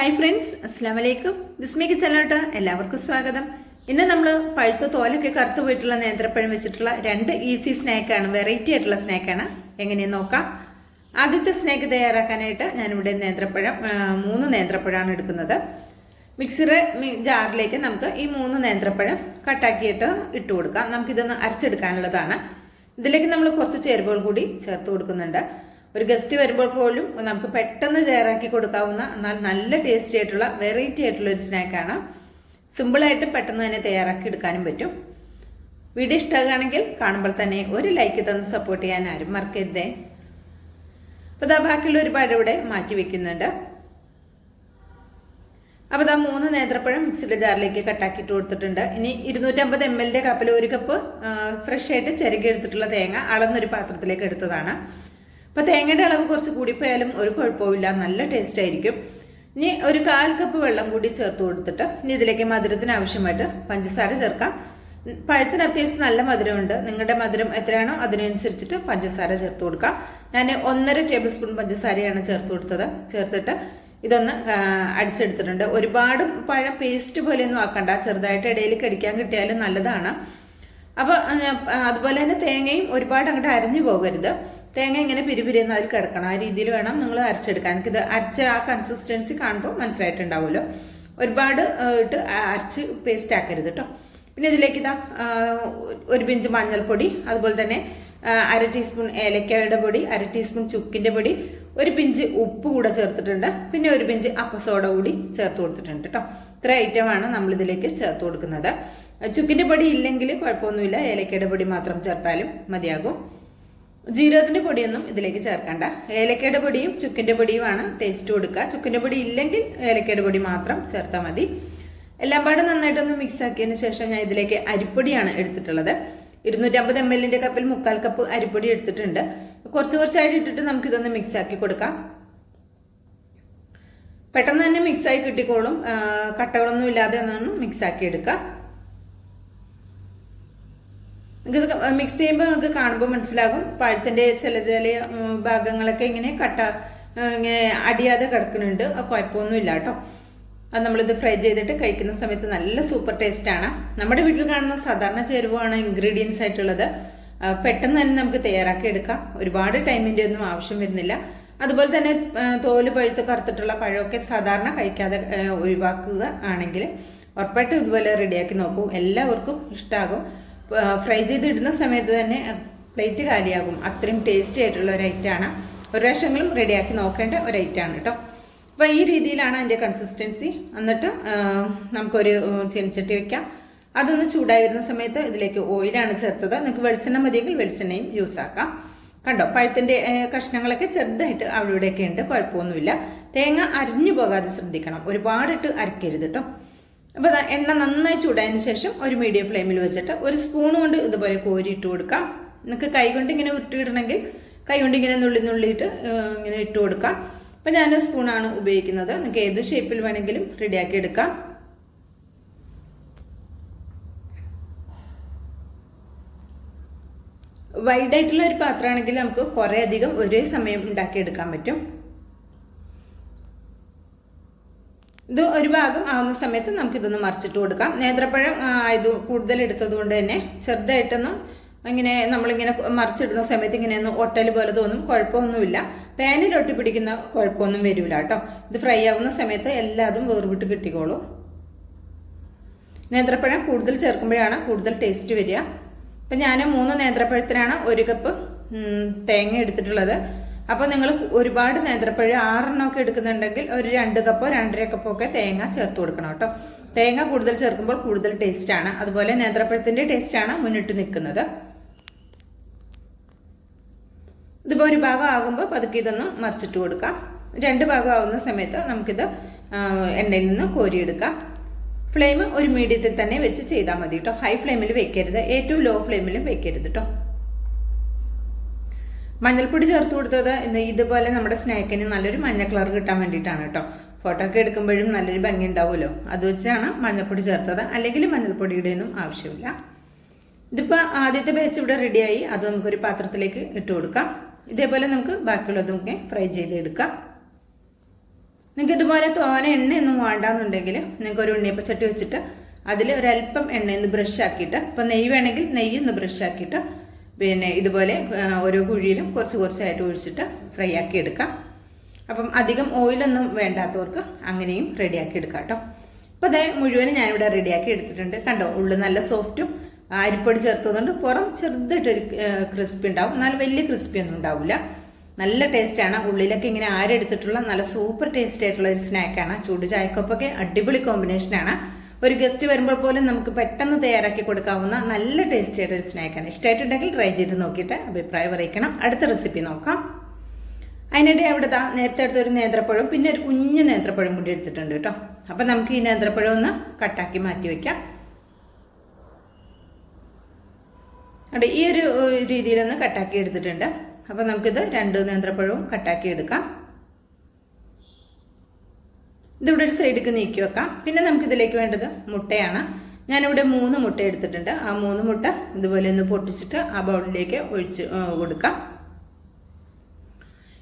Hi friends, അസ്സാം വലൈക്കും. ബിസ്മിക്ക് ചാനലോട്ട് എല്ലാവർക്കും സ്വാഗതം. ഇന്ന് നമ്മൾ പഴുത്ത തോലൊക്കെ കറുത്തു പോയിട്ടുള്ള നേന്ത്രപ്പഴം വെച്ചിട്ടുള്ള രണ്ട് ഈസി സ്നാക്കാണ്, വെറൈറ്റി ആയിട്ടുള്ള സ്നാക്കാണ്. എങ്ങനെയെന്ന് നോക്കാം. ആദ്യത്തെ സ്നാക്ക് തയ്യാറാക്കാനായിട്ട് ഞാനിവിടെ നേന്ത്രപ്പഴം 3 നേന്ത്രപ്പഴമാണ് എടുക്കുന്നത്. മിക്സിയുടെ ജാറിലേക്ക് നമുക്ക് ഈ 3 നേന്ത്രപ്പഴം കട്ടാക്കിയിട്ട് ഇട്ട് കൊടുക്കാം. നമുക്കിതൊന്ന് അരച്ചെടുക്കാനുള്ളതാണ്. ഇതിലേക്ക് നമ്മൾ കുറച്ച് ചേരുവകൾ കൂടി ചേർത്ത് കൊടുക്കുന്നുണ്ട്. ഒരു ഗസ്റ്റ് വരുമ്പോൾ പോലും നമുക്ക് പെട്ടെന്ന് തയ്യാറാക്കി കൊടുക്കാവുന്ന എന്നാൽ നല്ല ടേസ്റ്റി ആയിട്ടുള്ള വെറൈറ്റി ആയിട്ടുള്ള ഒരു സ്നാക്കാണ്. സിമ്പിളായിട്ട് പെട്ടെന്ന് തന്നെ തയ്യാറാക്കി എടുക്കാനും പറ്റും. വീഡിയോ ഇഷ്ടമാകുകയാണെങ്കിൽ കാണുമ്പോൾ തന്നെ ഒരു ലൈക്ക് തന്ന് സപ്പോർട്ട് ചെയ്യാൻ ആരും മറക്കരുതേ. അപ്പോൾ ബാക്കിയുള്ള ഒരു പഴം ഇവിടെ മാറ്റി വെക്കുന്നുണ്ട്. അപ്പോൾ 3 നേന്ത്രപ്പഴം മിക്സിയുടെ ജാറിലേക്ക് കട്ടാക്കിയിട്ട് കൊടുത്തിട്ടുണ്ട്. ഇനി 250 ml കപ്പിൽ 1 കപ്പ് ഫ്രഷ് ആയിട്ട് ചിരകി എടുത്തിട്ടുള്ള തേങ്ങ അളന്നൊരു പാത്രത്തിലേക്ക് എടുത്തതാണ്. അപ്പോൾ തേങ്ങയുടെ അളവ് കുറച്ച് കൂടിപ്പോയാലും ഒരു കുഴപ്പമില്ല, നല്ല ടേസ്റ്റ് ആയിരിക്കും. ഇനി ഒരു 1/4 കപ്പ് വെള്ളം കൂടി ചേർത്ത് കൊടുത്തിട്ട് ഇനി ഇതിലേക്ക് മധുരത്തിന് ആവശ്യമായിട്ട് പഞ്ചസാര ചേർക്കാം. പഴത്തിന് അത്യാവശ്യം നല്ല മധുരമുണ്ട്. നിങ്ങളുടെ മധുരം എത്രയാണോ അതിനനുസരിച്ചിട്ട് പഞ്ചസാര ചേർത്ത് കൊടുക്കാം. ഞാൻ 1.5 ടേബിൾ സ്പൂൺ പഞ്ചസാരയാണ് ചേർത്ത് കൊടുത്തത്. ചേർത്തിട്ട് ഇതൊന്ന് അടിച്ചെടുത്തിട്ടുണ്ട്. ഒരുപാട് പഴം പേസ്റ്റ് പോലെയൊന്നും ആക്കണ്ട, ചെറുതായിട്ട് ഇടയിൽ കടിക്കാൻ കിട്ടിയാലും നല്ലതാണ്. അപ്പോൾ അതുപോലെ തന്നെ തേങ്ങയും ഒരുപാട് അങ്ങോട്ട് അരഞ്ഞു പോകരുത്. തേങ്ങ ഇങ്ങനെ പിരിപിരിയെന്ന് അതിൽ കിടക്കണം. ആ രീതിയിൽ വേണം നിങ്ങൾ അരച്ചെടുക്കാൻ. എനിക്കിത് അരച്ച ആ കൺസിസ്റ്റൻസി കാണുമ്പോൾ മനസ്സിലായിട്ടുണ്ടാവുമല്ലോ. ഒരുപാട് ഇട്ട് അരച്ച് പേസ്റ്റ് ആക്കരുത് കേട്ടോ. പിന്നെ ഇതിലേക്ക് 1 പിഞ്ച് മഞ്ഞൾപ്പൊടി, അതുപോലെ തന്നെ 1/2 ടീസ്പൂൺ ഏലക്കായുടെ പൊടി, 1/2 ടീസ്പൂൺ ചുക്കിൻ്റെ പൊടി, 1 പിഞ്ച് ഉപ്പ് കൂടെ ചേർത്തിട്ടുണ്ട്. പിന്നെ 1 പിഞ്ച് അപ്പസോഡ കൂടി ചേർത്ത് കൊടുത്തിട്ടുണ്ട് കേട്ടോ. ഇത്ര ഐറ്റമാണ് നമ്മളിതിലേക്ക് ചേർത്ത് കൊടുക്കുന്നത്. ചുക്കിൻ്റെ പൊടി ഇല്ലെങ്കിൽ കുഴപ്പമൊന്നുമില്ല, ഏലക്കയുടെ പൊടി മാത്രം ചേർത്താലും മതിയാകും. ജീരകത്തിൻ്റെ പൊടിയൊന്നും ഇതിലേക്ക് ചേർക്കണ്ട. ഏലക്കയുടെ പൊടിയും ചുക്കിൻ്റെ പൊടിയുമാണ് ടേസ്റ്റ് കൊടുക്കുക. ചുക്കിൻ്റെ പൊടി ഇല്ലെങ്കിൽ ഏലക്കയുടെ പൊടി മാത്രം ചേർത്താൽ മതി. എല്ലാം പാടെ നന്നായിട്ടൊന്ന് മിക്സ് ആക്കിയതിന് ശേഷം ഞാൻ ഇതിലേക്ക് അരിപ്പൊടിയാണ് എടുത്തിട്ടുള്ളത്. 250 ml കപ്പിൽ 3/4 കപ്പ് അരിപ്പൊടി എടുത്തിട്ടുണ്ട്. കുറച്ച് കുറച്ചായിട്ട് ഇട്ടിട്ട് നമുക്കിതൊന്ന് മിക്സ് ആക്കി കൊടുക്കാം. പെട്ടെന്ന് തന്നെ മിക്സായി കിട്ടിക്കോളും. കട്ടകളൊന്നും ഇല്ലാതെ ഒന്നും മിക്സ് ആക്കി എടുക്കാം. നിങ്ങൾക്ക് മിക്സ് ചെയ്യുമ്പോൾ നമുക്ക് കാണുമ്പോൾ മനസ്സിലാകും പഴത്തിൻ്റെ ചില ഭാഗങ്ങളൊക്കെ ഇങ്ങനെ ഇങ്ങനെ അടിയാതെ കിടക്കുന്നുണ്ട്. കുഴപ്പമൊന്നുമില്ല കേട്ടോ. അത് നമ്മളിത് ഫ്രൈ ചെയ്തിട്ട് കഴിക്കുന്ന സമയത്ത് നല്ല സൂപ്പർ ടേസ്റ്റാണ്. നമ്മുടെ വീട്ടിൽ കാണുന്ന സാധാരണ ചേരുവയാണ് ഇൻഗ്രീഡിയൻസ് ആയിട്ടുള്ളത്. പെട്ടെന്ന് തന്നെ നമുക്ക് തയ്യാറാക്കി എടുക്കാം. ഒരുപാട് ടൈമിൻ്റെ ഒന്നും ആവശ്യം വരുന്നില്ല. അതുപോലെ തന്നെ തോല് പഴുത്ത് കറുത്തിട്ടുള്ള പഴമൊക്കെ സാധാരണ കഴിക്കാതെ ഒഴിവാക്കുക ആണെങ്കിൽ ഉറപ്പായിട്ടും ഇതുപോലെ റെഡിയാക്കി നോക്കൂ. എല്ലാവർക്കും ഇഷ്ടമാകും. ഫ്രൈ ചെയ്തിടുന്ന സമയത്ത് തന്നെ പ്ലേറ്റ് കാലിയാകും. അത്രയും ടേസ്റ്റി ആയിട്ടുള്ള ഒരു ഐറ്റമാണ്. ഒരു പ്രാവശ്യങ്ങളും റെഡിയാക്കി നോക്കേണ്ട ഒരു ഐറ്റമാണ് കേട്ടോ. അപ്പോൾ ഈ രീതിയിലാണ് അതിൻ്റെ കൺസിസ്റ്റൻസി. എന്നിട്ട് നമുക്കൊരു ചീനച്ചട്ടി വെക്കാം. അതൊന്ന് ചൂടായി വരുന്ന സമയത്ത് ഇതിലേക്ക് ഓയിലാണ് ചേർത്തത്. നിങ്ങൾക്ക് വെളിച്ചെണ്ണ മതിയെങ്കിൽ വെളിച്ചെണ്ണയും യൂസ് ആക്കാം. കണ്ടോ, പഴത്തിൻ്റെ കഷ്ണങ്ങളൊക്കെ ചെറുതായിട്ട് അവിടെ ഇവിടെയൊക്കെ ഉണ്ട്, കുഴപ്പമൊന്നുമില്ല. തേങ്ങ അരിഞ്ഞു പോകാതെ ശ്രദ്ധിക്കണം, ഒരുപാടിട്ട് അരക്കരുത് കേട്ടോ. അപ്പോൾ എണ്ണ നന്നായി ചൂടായതിന് ശേഷം ഒരു മീഡിയം ഫ്ലെയിമിൽ വെച്ചിട്ട് 1 സ്പൂൺ കൊണ്ട് ഇതുപോലെ കോരി ഇട്ട് കൊടുക്കാം. നിങ്ങൾക്ക് കൈ കൊണ്ട് ഇങ്ങനെ ഉരുട്ടിയിടണമെങ്കിൽ കൈ കൊണ്ട് ഇങ്ങനെ നുള്ളിയിട്ട് ഇങ്ങനെ ഇട്ട് കൊടുക്കാം. അപ്പം ഞാൻ സ്പൂണാണ് ഉപയോഗിക്കുന്നത്. നിങ്ങൾക്ക് ഏത് ഷേപ്പിൽ വേണമെങ്കിലും റെഡിയാക്കി എടുക്കാം. വൈഡായിട്ടുള്ള ഒരു പാത്രമാണെങ്കിൽ നമുക്ക് കുറേ അധികം ഒരേ സമയം ഉണ്ടാക്കിയെടുക്കാൻ പറ്റും. ഇത് ഒരു ഭാഗം ആവുന്ന സമയത്ത് നമുക്കിതൊന്ന് മറിച്ചിട്ട് കൊടുക്കാം. നേന്ത്രപ്പഴം ഇത് കൂടുതൽ എടുത്തത് കൊണ്ട് തന്നെ ചെറുതായിട്ടൊന്ന് ഇങ്ങനെ നമ്മളിങ്ങനെ മറിച്ചിടുന്ന സമയത്ത് ഇങ്ങനെ ഒന്ന് ഒട്ടൽ പോലെ തോന്നും, കുഴപ്പമൊന്നുമില്ല. പാനിൽ ഒട്ടി പിടിക്കുന്ന കുഴപ്പമൊന്നും വരില്ല കേട്ടോ. ഇത് ഫ്രൈ ആവുന്ന സമയത്ത് എല്ലാതും വേർവിട്ട് കിട്ടിക്കോളും. നേന്ത്രപ്പഴം കൂടുതൽ ചേർക്കുമ്പോഴാണ് കൂടുതൽ ടേസ്റ്റ് വരിക. അപ്പം ഞാൻ 3 നേന്ത്രപ്പഴത്തിനാണ് 1 കപ്പ് തേങ്ങ എടുത്തിട്ടുള്ളത്. അപ്പോൾ നിങ്ങൾ ഒരുപാട് നേന്ത്രപ്പഴം 6 എണ്ണമൊക്കെ എടുക്കുന്നുണ്ടെങ്കിൽ ഒരു 2 കപ്പോ 2.5 കപ്പോ ഒക്കെ തേങ്ങ ചേർത്ത് കൊടുക്കണം കേട്ടോ. തേങ്ങ കൂടുതൽ ചേർക്കുമ്പോൾ കൂടുതൽ ടേസ്റ്റാണ്. അതുപോലെ നേന്ത്രപ്പഴത്തിൻ്റെ ടേസ്റ്റാണ് മുന്നിട്ട് നിൽക്കുന്നത്. ഇതിപ്പോൾ ഒരു ഭാഗം ആകുമ്പോൾ പതുക്കെ ഇതൊന്ന് മറിച്ചിട്ട് കൊടുക്കാം. 2 ഭാഗം ആവുന്ന സമയത്ത് നമുക്കിത് എണ്ണയിൽ നിന്ന് കോരിയെടുക്കാം. ഫ്ലെയിം ഒരു മീഡിയത്തിൽ തന്നെ വെച്ച് ചെയ്താൽ മതി കേട്ടോ. ഹൈ ഫ്ലെയിമിൽ വെക്കരുത്, ഏറ്റവും ലോ ഫ്ലെയിമിലും വെക്കരുത് കേട്ടോ. മഞ്ഞൾപ്പൊടി ചേർത്ത് കൊടുത്തത് ഇതുപോലെ നമ്മുടെ സ്നാക്കിന് നല്ലൊരു മഞ്ഞ കളർ കിട്ടാൻ വേണ്ടിയിട്ടാണ് കേട്ടോ. ഫോട്ടോ ഒക്കെ എടുക്കുമ്പോഴും നല്ലൊരു ഭംഗി ഉണ്ടാവുമല്ലോ, അത് വെച്ചാണ് മഞ്ഞൾപ്പൊടി ചേർത്തത്. അല്ലെങ്കിൽ മഞ്ഞൾപ്പൊടിയുടെ ഒന്നും ആവശ്യമില്ല. ഇതിപ്പോൾ ആദ്യത്തെ ബാച്ച് ഇവിടെ റെഡിയായി. അത് നമുക്കൊരു പാത്രത്തിലേക്ക് ഇട്ട് കൊടുക്കാം. ഇതേപോലെ നമുക്ക് ബാക്കിയുള്ളതൊക്കെ ഫ്രൈ ചെയ്തെടുക്കാം. നിങ്ങൾക്ക് ഇതുപോലെ തോനെ എണ്ണയൊന്നും വേണ്ടാന്നുണ്ടെങ്കിൽ നിങ്ങൾക്ക് ഒരു ഉണ്ണിയപ്പച്ചട്ടി വെച്ചിട്ട് അതിൽ ഒരല്പം എണ്ണയൊന്ന് ബ്രഷ് ആക്കിയിട്ട്, ഇപ്പം നെയ്യ് വേണമെങ്കിൽ നെയ്യൊന്ന് ബ്രഷ് ആക്കിയിട്ട് പിന്നെ ഇതുപോലെ ഓരോ കുഴിയിലും കുറച്ച് കുറച്ചായിട്ട് ഒഴിച്ചിട്ട് ഫ്രൈ ആക്കി എടുക്കാം. അപ്പം അധികം ഓയിലൊന്നും വേണ്ടാത്തവർക്ക് അങ്ങനെയും റെഡിയാക്കി എടുക്കാം കേട്ടോ. അപ്പോൾ അതേ മുഴുവനും ഞാനിവിടെ റെഡിയാക്കി എടുത്തിട്ടുണ്ട്. കണ്ടോ, ഉള്ളു നല്ല സോഫ്റ്റും അരിപ്പൊടി ചേർത്തതുകൊണ്ട് പുറം ചെറുതായിട്ടൊരു ക്രിസ്പി ഉണ്ടാവും, എന്നാൽ വലിയ ക്രിസ്പി ഒന്നും ഉണ്ടാവില്ല. നല്ല ടേസ്റ്റാണ്. ഉള്ളിലൊക്കെ ഇങ്ങനെ ആരെടുത്തിട്ടുള്ള നല്ല സൂപ്പർ ടേസ്റ്റ് ആയിട്ടുള്ള ഒരു സ്നാക്കാണ്. ചൂട് ചായക്കൊപ്പൊക്കെ അടിപൊളി കോമ്പിനേഷനാണ്. ഒരു ഗസ്റ്റ് വരുമ്പോൾ പോലും നമുക്ക് പെട്ടെന്ന് തയ്യാറാക്കി കൊടുക്കാവുന്ന നല്ല ടേസ്റ്റി ആയിട്ടൊരു സ്നാക്കാണ്. ഇഷ്ടമായിട്ടുണ്ടെങ്കിൽ ട്രൈ ചെയ്ത് നോക്കിയിട്ട് അഭിപ്രായം അറിയിക്കണം. അടുത്ത റെസിപ്പി നോക്കാം. അതിനിടെ അവിടെ നേരത്തെ എടുത്തൊരു നേന്ത്രപ്പഴം പിന്നെ ഒരു കുഞ്ഞ് നേന്ത്രപ്പഴം കൂടി എടുത്തിട്ടുണ്ട് കേട്ടോ. അപ്പം നമുക്ക് ഈ നേന്ത്രപ്പഴം ഒന്ന് കട്ടാക്കി മാറ്റി വയ്ക്കാം. അവിടെ ഈ ഒരു രീതിയിലൊന്ന് കട്ടാക്കി എടുത്തിട്ടുണ്ട്. അപ്പം നമുക്കിത് 2 നേന്ത്രപ്പഴവും കട്ടാക്കി എടുക്കാം. ഇതിവിടെ ഒരു സൈഡിലേക്ക് നീക്കി വെക്കാം. പിന്നെ നമുക്കിതിലേക്ക് വേണ്ടത് മുട്ടയാണ്. ഞാനിവിടെ 3 മുട്ട എടുത്തിട്ടുണ്ട്. ആ 3 മുട്ട ഇതുപോലെ ഒന്ന് പൊട്ടിച്ചിട്ട് ആ ബൗളിലേക്ക് ഒഴിച്ച് കൊടുക്കാം.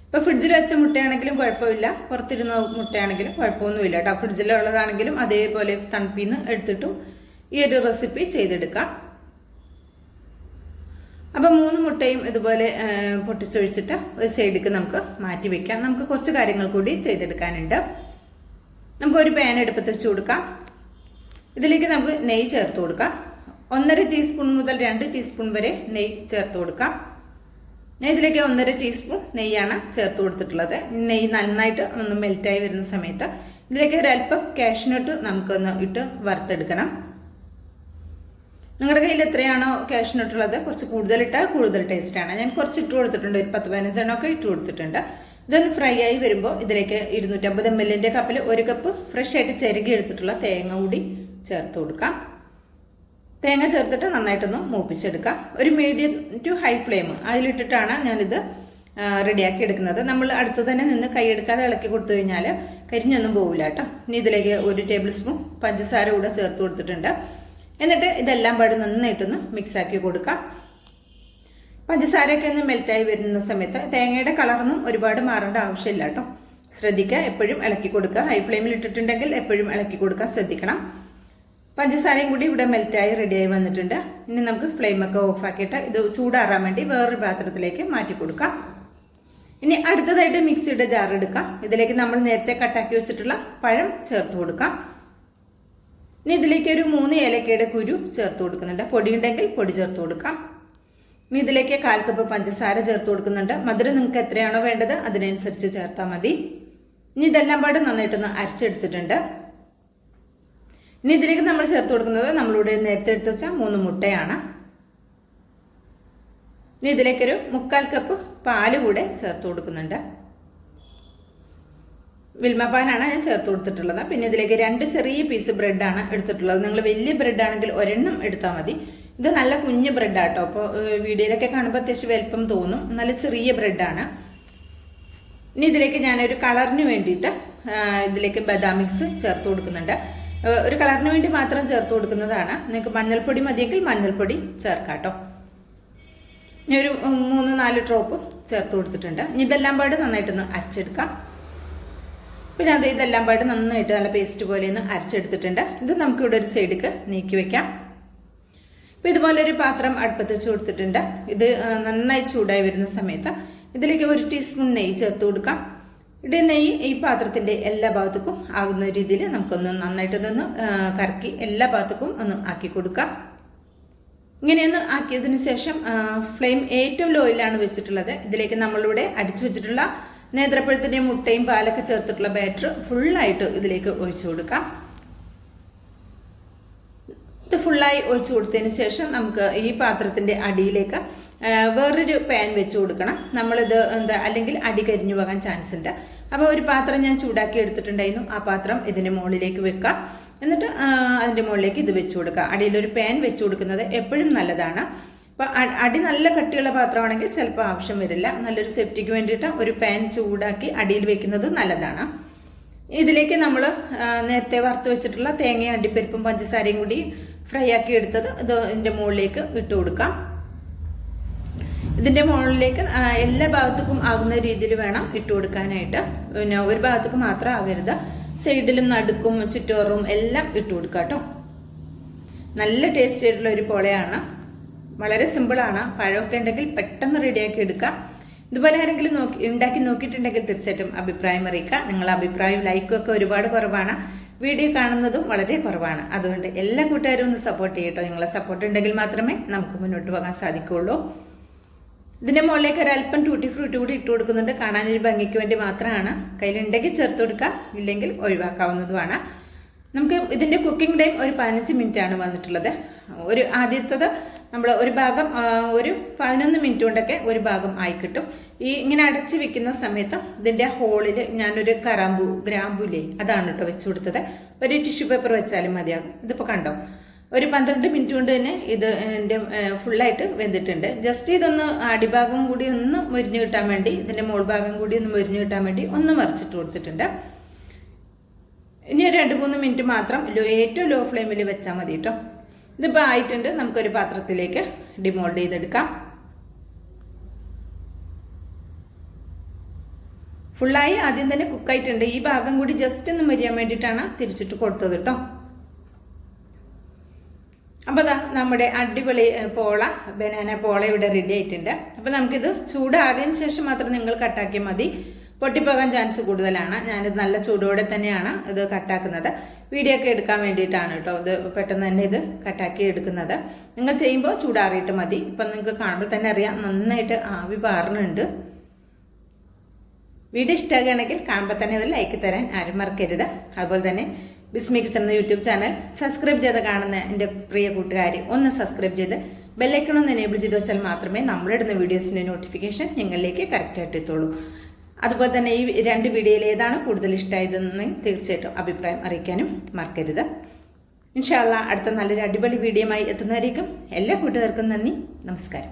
ഇപ്പോൾ ഫ്രിഡ്ജിൽ വെച്ച മുട്ടയാണെങ്കിലും കുഴപ്പമില്ല, പുറത്തിരുന്ന മുട്ടയാണെങ്കിലും കുഴപ്പമൊന്നുമില്ല കേട്ടോ. ഫ്രിഡ്ജിലുള്ളതാണെങ്കിലും അതേപോലെ തണുപ്പിൽ നിന്ന് എടുത്തിട്ടും ഈ ഒരു റെസിപ്പി ചെയ്തെടുക്കാം. അപ്പം 3 മുട്ടയും ഇതുപോലെ പൊട്ടിച്ചൊഴിച്ചിട്ട് ഒരു സൈഡിലേക്ക് നമുക്ക് മാറ്റി വയ്ക്കാം. നമുക്ക് കുറച്ച് കാര്യങ്ങൾ കൂടി ചെയ്തെടുക്കാനുണ്ട്. നമുക്കൊരു പാൻ എടുപ്പത്ത് വെച്ച് കൊടുക്കാം. ഇതിലേക്ക് നമുക്ക് നെയ്യ് ചേർത്ത് കൊടുക്കാം. 1.5 ടീസ്പൂൺ മുതൽ 2 ടീസ്പൂൺ വരെ നെയ്യ് ചേർത്ത് കൊടുക്കാം. ഞാൻ ഇതിലേക്ക് 1.5 ടീസ്പൂൺ നെയ്യാണ് ചേർത്ത് കൊടുത്തിട്ടുള്ളത്. നെയ്യ് നന്നായിട്ട് ഒന്ന് മെൽറ്റായി വരുന്ന സമയത്ത് ഇതിലേക്ക് ഒരല്പം കാഷ്നട്ട് നമുക്കൊന്ന് ഇട്ട് വറുത്തെടുക്കണം. നിങ്ങളുടെ കയ്യിൽ എത്രയാണോ കാഷ്നട്ട് ഉള്ളത് കുറച്ച് കൂടുതൽ ഇട്ടാൽ കൂടുതൽ ടേസ്റ്റാണ്. ഞാൻ കുറച്ച് ഇട്ട് കൊടുത്തിട്ടുണ്ട്, ഒരു 10-15 എണ്ണമൊക്കെ ഇട്ട് കൊടുത്തിട്ടുണ്ട്. ഇതൊന്ന് ഫ്രൈ ആയി വരുമ്പോൾ ഇതിലേക്ക് 250 ml കപ്പിൽ 1 കപ്പ് ഫ്രഷ് ആയിട്ട് ചിരകി എടുത്തിട്ടുള്ള തേങ്ങ കൂടി ചേർത്ത് കൊടുക്കാം. തേങ്ങ ചേർത്തിട്ട് നന്നായിട്ടൊന്ന് മൂപ്പിച്ചെടുക്കാം. ഒരു മീഡിയം ടു ഹൈ ഫ്ലെയിം അതിലിട്ടിട്ടാണ് ഞാനിത് റെഡിയാക്കി എടുക്കുന്നത്. നമ്മൾ അടുത്ത് തന്നെ നിന്ന് കൈയെടുക്കാതെ ഇളക്കി കൊടുത്തു കഴിഞ്ഞാൽ കരിഞ്ഞൊന്നും പോവില്ല കേട്ടോ. ഇനി ഇതിലേക്ക് 1 ടേബിൾ സ്പൂൺ പഞ്ചസാര കൂടെ ചേർത്ത് കൊടുത്തിട്ടുണ്ട്. എന്നിട്ട് ഇതെല്ലാം പാട് നന്നായിട്ടൊന്ന് മിക്സാക്കി കൊടുക്കാം. പഞ്ചസാരയൊക്കെ ഒന്ന് മെൽറ്റായി വരുന്ന സമയത്ത് തേങ്ങയുടെ കളറൊന്നും ഒരുപാട് മാറേണ്ട ആവശ്യമില്ല കേട്ടോ. ശ്രദ്ധിക്കുക, എപ്പോഴും ഇളക്കി കൊടുക്കുക. ഹൈ ഫ്ലെയിമിൽ ഇട്ടിട്ടുണ്ടെങ്കിൽ എപ്പോഴും ഇളക്കി കൊടുക്കാൻ ശ്രദ്ധിക്കണം. പഞ്ചസാരയും കൂടി ഇവിടെ മെൽറ്റായി റെഡിയായി വന്നിട്ടുണ്ട്. ഇനി നമുക്ക് ഫ്ലെയിമൊക്കെ ഓഫാക്കിയിട്ട് ഇത് ചൂടാറാൻ വേണ്ടി വേറൊരു പാത്രത്തിലേക്ക് മാറ്റി കൊടുക്കാം. ഇനി അടുത്തതായിട്ട് മിക്സിയുടെ ജാർ എടുക്കാം. ഇതിലേക്ക് നമ്മൾ നേരത്തെ കട്ടാക്കി വെച്ചിട്ടുള്ള പഴം ചേർത്ത് കൊടുക്കാം. ഇനി ഇതിലേക്ക് ഒരു 3 ഏലക്കയുടെ കുരു ചേർത്ത് കൊടുക്കുന്നുണ്ട്. പൊടി ഉണ്ടെങ്കിൽ പൊടി ചേർത്ത് കൊടുക്കാം. ഇനി ഇതിലേക്ക് 1/4 കപ്പ് പഞ്ചസാര ചേർത്ത് കൊടുക്കുന്നുണ്ട്. മധുരം നിങ്ങൾക്ക് എത്രയാണോ വേണ്ടത് അതിനനുസരിച്ച് ചേർത്താൽ മതി. ഇനി ഇതെല്ലാം പാട് നന്നായിട്ടൊന്ന് അരച്ചെടുത്തിട്ടുണ്ട്. ഇനി ഇതിലേക്ക് നമ്മൾ ചേർത്ത് കൊടുക്കുന്നത് നമ്മളിവിടെ നേരത്തെ എടുത്ത് വെച്ച 3 മുട്ടയാണ്. ഇനി ഇതിലേക്കൊരു 1/4 കപ്പ് പാല് കൂടെ ചേർത്ത് കൊടുക്കുന്നുണ്ട്. വിൽമ പാനാണ് ഞാൻ ചേർത്ത് കൊടുത്തിട്ടുള്ളത്. പിന്നെ ഇതിലേക്ക് 2 ചെറിയ പീസ് ബ്രെഡാണ് എടുത്തിട്ടുള്ളത്. നിങ്ങൾ വലിയ ബ്രെഡാണെങ്കിൽ ഒരെണ്ണം എടുത്താൽ മതി. ഇത് നല്ല കുഞ്ഞ് ബ്രെഡാട്ടോ. അപ്പോൾ വീഡിയോയിലൊക്കെ കാണുമ്പോൾ അത്യാവശ്യം വലുപ്പം തോന്നും. നല്ല ചെറിയ ബ്രെഡാണ്. ഇനി ഇതിലേക്ക് ഞാനൊരു കളറിന് വേണ്ടിയിട്ട് ഇതിലേക്ക് ബദാം മിക്സ് ചേർത്ത് കൊടുക്കുന്നുണ്ട്. ഒരു കളറിന് വേണ്ടി മാത്രം ചേർത്ത് കൊടുക്കുന്നതാണ്. നിങ്ങൾക്ക് മഞ്ഞൾപ്പൊടി മതിയെങ്കിൽ മഞ്ഞൾപ്പൊടി ചേർക്കാം കേട്ടോ. ഞാൻ ഒരു 3-4 ഡ്രോപ്പ് ചേർത്ത് കൊടുത്തിട്ടുണ്ട്. ഇനി ഇതെല്ലാം പാട് നന്നായിട്ടൊന്ന് അരച്ചെടുക്കാം. പിന്നെ ഇതെല്ലാം പാട് നന്നായിട്ട് നല്ല പേസ്റ്റ് പോലെ ഒന്ന് അരച്ചെടുത്തിട്ടുണ്ട്. ഇത് നമുക്കിവിടെ ഒരു സൈഡിലേക്ക് നീക്കി വെക്കാം. ഇപ്പോൾ ഇതുപോലെ ഒരു പാത്രം അടുപ്പത്ത് വെച്ച് കൊടുത്തിട്ടുണ്ട്. ഇത് നന്നായി ചൂടായി വരുന്ന സമയത്ത് ഇതിലേക്ക് 1 ടീസ്പൂൺ നെയ്യ് ചേർത്ത് കൊടുക്കാം. ഇവിടെ നെയ്യ് ഈ പാത്രത്തിൻ്റെ എല്ലാ ഭാഗത്തേക്കും ആകുന്ന രീതിയിൽ നമുക്കൊന്ന് നന്നായിട്ടൊന്ന് കറക്കി എല്ലാ ഭാഗത്തേക്കും ഒന്ന് ആക്കി കൊടുക്കാം. ഇങ്ങനെയൊന്ന് ആക്കിയതിന് ശേഷം ഫ്ലെയിം ഏറ്റവും ലോയിലാണ് വെച്ചിട്ടുള്ളത്. ഇതിലേക്ക് നമ്മളിവിടെ അടിച്ചു വെച്ചിട്ടുള്ള നേന്ത്രപ്പഴത്തിൻ്റെയും മുട്ടയും പാലൊക്കെ ചേർത്തിട്ടുള്ള ബാറ്റർ ഫുള്ളായിട്ട് ഇതിലേക്ക് ഒഴിച്ചു കൊടുക്കാം. ഇത് ഫുള്ളായി ഒഴിച്ചു കൊടുത്തതിന് ശേഷം നമുക്ക് ഈ പാത്രത്തിൻ്റെ അടിയിലേക്ക് വേറൊരു പാൻ വെച്ച് കൊടുക്കണം. നമ്മളിത് അല്ലെങ്കിൽ അടി കരിഞ്ഞു പോകാൻ ചാൻസ് ഉണ്ട്. അപ്പോൾ ഒരു പാത്രം ഞാൻ ചൂടാക്കി എടുത്തിട്ടുണ്ടായിരുന്നു. ആ പാത്രം ഇതിൻ്റെ മുകളിലേക്ക് വെക്കാം. എന്നിട്ട് അതിൻ്റെ മുകളിലേക്ക് ഇത് വെച്ച് കൊടുക്കുക. അടിയിലൊരു പാൻ വെച്ച് കൊടുക്കുന്നത് എപ്പോഴും നല്ലതാണ്. അപ്പോൾ അടി നല്ല കട്ടിയുള്ള പാത്രമാണെങ്കിൽ ചിലപ്പോൾ ആവശ്യം വരില്ല. നല്ലൊരു സേഫ്റ്റിക്ക് വേണ്ടിയിട്ട് ഒരു പാൻ ചൂടാക്കി അടിയിൽ വെക്കുന്നത് നല്ലതാണ്. ഇതിലേക്ക് നമ്മൾ നേരത്തെ വറുത്ത് വെച്ചിട്ടുള്ള തേങ്ങയും അണ്ടിപ്പരിപ്പും പഞ്ചസാരയും കൂടി ഫ്രൈ ആക്കി എടുത്തത് ഇതിൻ്റെ മുകളിലേക്ക് ഇട്ട് കൊടുക്കാം. ഇതിൻ്റെ മുകളിലേക്ക് എല്ലാ ഭാഗത്തേക്കും ആകുന്ന രീതിയിൽ വേണം ഇട്ട് കൊടുക്കാനായിട്ട്. പിന്നെ ഒരു ഭാഗത്തേക്ക് മാത്രം ആകരുത്, സൈഡിലും നടുക്കും ചുറ്റോറും എല്ലാം ഇട്ട് കൊടുക്കുക കേട്ടോ. നല്ല ടേസ്റ്റ് ആയിട്ടുള്ള ഒരു പോളയാണ്, വളരെ സിമ്പിളാണ്. പഴമൊക്കെ ഉണ്ടെങ്കിൽ പെട്ടെന്ന് റെഡിയാക്കി എടുക്കാം. ഇതുപോലെ ആരെങ്കിലും ഉണ്ടാക്കി നോക്കിയിട്ടുണ്ടെങ്കിൽ തീർച്ചയായിട്ടും അഭിപ്രായം അറിയിക്കുക. നിങ്ങളുടെ അഭിപ്രായം ലൈക്കും ഒക്കെ ഒരുപാട് കുറവാണ്, വീഡിയോ കാണുന്നതും വളരെ കുറവാണ്. അതുകൊണ്ട് എല്ലാ കൂട്ടുകാരും ഒന്ന് സപ്പോർട്ട് ചെയ്യട്ടോ. നിങ്ങളെ സപ്പോർട്ട് ഉണ്ടെങ്കിൽ മാത്രമേ നമുക്ക് മുന്നോട്ട് പോകാൻ സാധിക്കുകയുള്ളൂ. ഇതിൻ്റെ മുകളിലേക്ക് ഒരല്പം ടൂട്ടി ഫ്രൂട്ടി കൂടി ഇട്ട് കൊടുക്കുന്നുണ്ട്, കാണാനൊരു ഭംഗിക്ക് വേണ്ടി മാത്രമാണ്. കയ്യിലുണ്ടെങ്കിൽ ചേർത്ത് കൊടുക്കുക, ഇല്ലെങ്കിൽ ഒഴിവാക്കാവുന്നതുമാണ്. നമുക്ക് ഇതിൻ്റെ കുക്കിംഗ് ടൈം ഒരു 15 മിനിറ്റ് ആണ് വന്നിട്ടുള്ളത്. ആദ്യത്തത് നമ്മൾ ഒരു ഭാഗം ഒരു 11 മിനിറ്റ് കൊണ്ടൊക്കെ ഒരു ഭാഗം ആയി കിട്ടും. ഇങ്ങനെ അടച്ച് വെക്കുന്ന സമയത്ത് ഇതിൻ്റെ ഹോളിൽ ഞാനൊരു ഗ്രാമ്പൂലേ അതാണ് കേട്ടോ വെച്ച് കൊടുത്തത്. ഒരു ടിഷ്യൂ പേപ്പർ വെച്ചാലും മതിയാകും. ഇതിപ്പോൾ കണ്ടോ, ഒരു 12 മിനിറ്റ് കൊണ്ട് തന്നെ ഇത് എൻ്റെ ഫുള്ളായിട്ട് വെന്തിട്ടുണ്ട്. ജസ്റ്റ് ഇതൊന്ന് അടിഭാഗം കൂടി ഒന്ന് മൊരിഞ്ഞ് കിട്ടാൻ വേണ്ടി, ഇതിൻ്റെ മുകൾ ഭാഗം കൂടി ഒന്ന് മൊരിഞ്ഞ് കിട്ടാൻ വേണ്ടി ഒന്ന് മറിച്ചിട്ട് കൊടുത്തിട്ടുണ്ട്. ഇനി ഒരു 2-3 മിനിറ്റ് മാത്രം ഏറ്റവും ലോ ഫ്ലെയിമിൽ വെച്ചാൽ മതി കേട്ടോ. ഇതിപ്പോൾ ആയിട്ടുണ്ട്. നമുക്കൊരു പാത്രത്തിലേക്ക് ഡിമോൾഡ് ചെയ്തെടുക്കാം. ഫുള്ളായി ആദ്യം തന്നെ കുക്കായിട്ടുണ്ട്. ഈ ഭാഗം കൂടി ജസ്റ്റ് ഒന്ന് മരിയാൻ വേണ്ടിയിട്ടാണ് തിരിച്ചിട്ട് കൊടുത്തത് കേട്ടോ. അപ്പോൾ അതാ നമ്മുടെ അടിപൊളി ബനാന പോള ഇവിടെ റെഡി ആയിട്ടുണ്ട്. അപ്പോൾ നമുക്കിത് ചൂടാറിയതിന് ശേഷം മാത്രം നിങ്ങൾ കട്ടാക്കിയാൽ മതി, പൊട്ടിപ്പോകാൻ ചാൻസ് കൂടുതലാണ്. ഞാനിത് നല്ല ചൂടോടെ തന്നെയാണ് ഇത് കട്ടാക്കുന്നത്. വീഡിയോ ഒക്കെ എടുക്കാൻ വേണ്ടിയിട്ടാണ് കേട്ടോ ഇത് പെട്ടെന്ന് തന്നെ ഇത് കട്ടാക്കി എടുക്കുന്നത്. നിങ്ങൾ ചെയ്യുമ്പോൾ ചൂടാറിയിട്ട് മതി. ഇപ്പം നിങ്ങൾക്ക് കാണുമ്പോൾ തന്നെ അറിയാം നന്നായിട്ട് ആവി പാറുന്നുണ്ട്. വീഡിയോ ഇഷ്ടമാകുകയാണെങ്കിൽ കാണുമ്പോൾ തന്നെ ഒരു ലൈക്ക് തരാൻ ആരും മറക്കരുത്. അതുപോലെ തന്നെ ബിസ്മി കിച്ചൺ എന്ന യൂട്യൂബ് ചാനൽ സബ്സ്ക്രൈബ് ചെയ്ത് കാണുന്ന എൻ്റെ പ്രിയ കൂട്ടുകാർ ഒന്ന് സബ്സ്ക്രൈബ് ചെയ്ത് ബെല്ലൈക്കൺ ഒന്ന് എനേബിൾ ചെയ്ത് വെച്ചാൽ മാത്രമേ നമ്മളിടുന്ന വീഡിയോസിൻ്റെ നോട്ടിഫിക്കേഷൻ നിങ്ങളിലേക്ക് കറക്റ്റായിട്ട് എത്തുള്ളൂ. അതുപോലെ തന്നെ ഈ 2 വീഡിയോയിൽ ഏതാണ് കൂടുതൽ ഇഷ്ടമായതെന്ന് തീർച്ചയായിട്ടും അഭിപ്രായം അറിയിക്കാനും മറക്കരുത്. ഇൻഷാ അല്ലാഹ് അടുത്ത നല്ലൊരു അടിപൊളി വീഡിയോയുമായി എത്തുന്നതായിരിക്കും. എല്ലാ കൂട്ടുകാർക്കും നന്ദി, നമസ്കാരം.